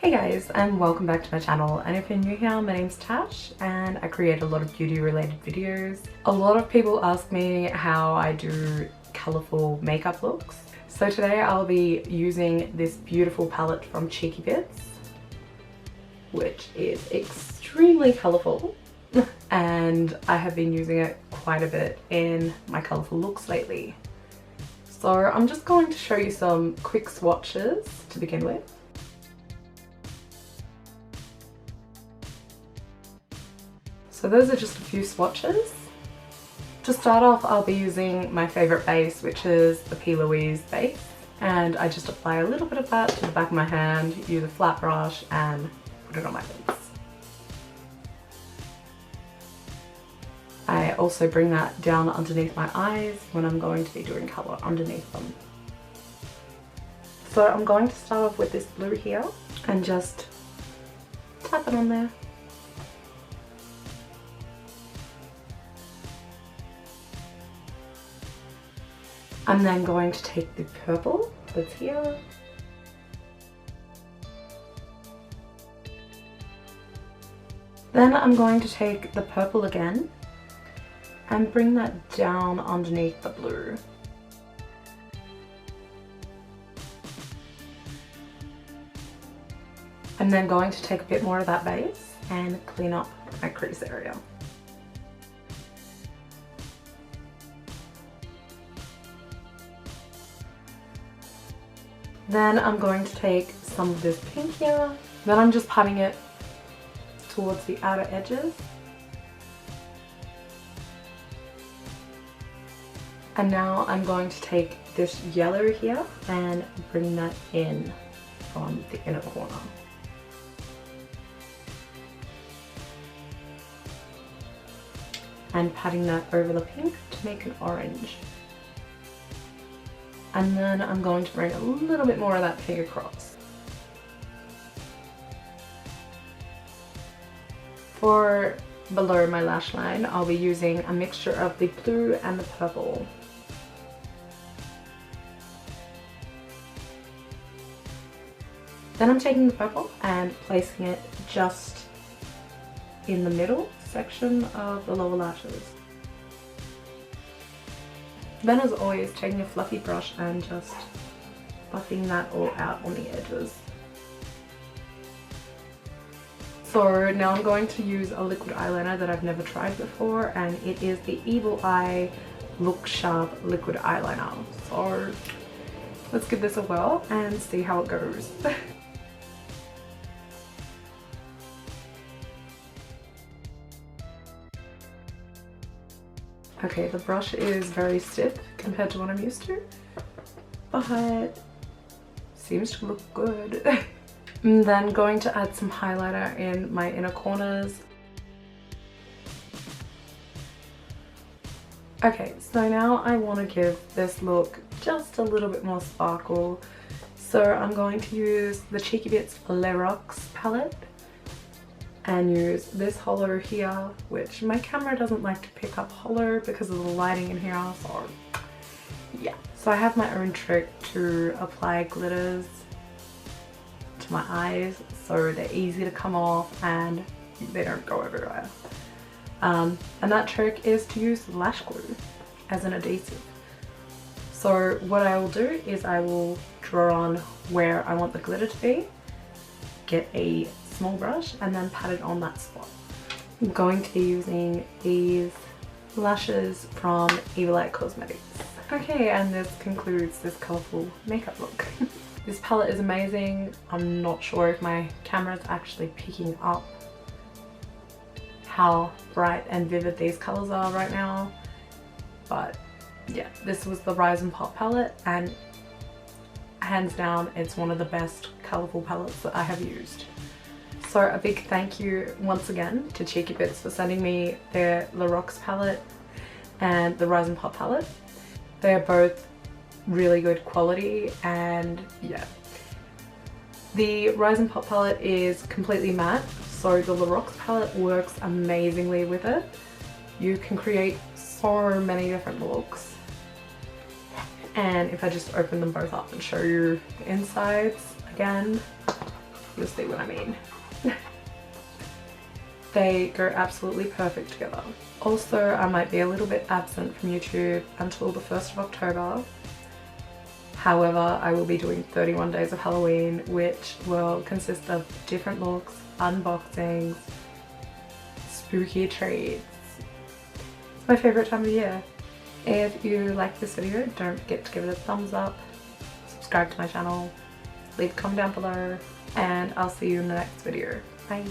Hey guys, and welcome back to my channel. And if you're new here, my name's Tash and I create a lot of beauty related videos. A lot of people ask me how I do colourful makeup looks. So today I'll be using this beautiful palette from Cheeky Bits, which is extremely colourful. And I have been using it quite a bit in my colourful looks lately. So I'm just going to show you some quick swatches to begin with. So those are just a few swatches. To start off, I'll be using my favourite base, which is the P. Louise base. And I just apply a little bit of that to the back of my hand, use a flat brush and put it on my face. I also bring that down underneath my eyes when I'm going to be doing colour underneath them. So I'm going to start off with this blue here and just tap it on there. I'm then going to take the purple that's here then I'm going to take the purple again and bring that down underneath the blue. I'm then going to take a bit more of that base and clean up my crease area. Then I'm going to take some of this pink here, then I'm just patting it towards the outer edges. And now I'm going to take this yellow here and bring that in from the inner corner. And patting that over the pink to make an orange. And then I'm going to bring a little bit more of that pink across. For below my lash line, I'll be using a mixture of the blue and the purple. Then I'm taking the purple and placing it just in the middle section of the lower lashes. Then as always, taking a fluffy brush and just buffing that all out on the edges. So now I'm going to use a liquid eyeliner that I've never tried before, and it is the Evil Eye Look Sharp liquid eyeliner. So let's give this a whirl and see how it goes. Okay, the brush is very stiff compared to what I'm used to, but seems to look good. I'm then going to add some highlighter in my inner corners. Okay, so now I want to give this look just a little bit more sparkle. So I'm going to use the Cheeky Bits LeRox palette and use this hollow here, which my camera doesn't like to pick up hollow because of the lighting in here, so yeah. So I have my own trick to apply glitters to my eyes so they're easy to come off and they don't go everywhere. And that trick is to use lash glue as an adhesive. So what I will do is I will draw on where I want the glitter to be, get a small brush and then pat it on that spot. I'm going to be using these lashes from Evil Eye Cosmetics. Okay, and this concludes this colourful makeup look. This palette is amazing. I'm not sure if my camera's actually picking up how bright and vivid these colours are right now, but yeah, this was the Rise and Pop palette, and hands down it's one of the best colourful palettes that I have used. So a big thank you once again to Cheeky Bits for sending me their LeRox palette and the Rise and Pop palette. They're both really good quality, and yeah. The Rise and Pop palette is completely matte, so the LeRox palette works amazingly with it. You can create so many different looks. And if I just open them both up and show you the insides again, You'll see what I mean. They go absolutely perfect together. Also, I might be a little bit absent from YouTube until the 1st of October. However, I will be doing 31 days of Halloween, which will consist of different looks, unboxings, spooky treats. It's my favourite time of year. If you like this video, don't forget to give it a thumbs up, subscribe to my channel, leave a comment down below, and I'll see you in the next video. Bye!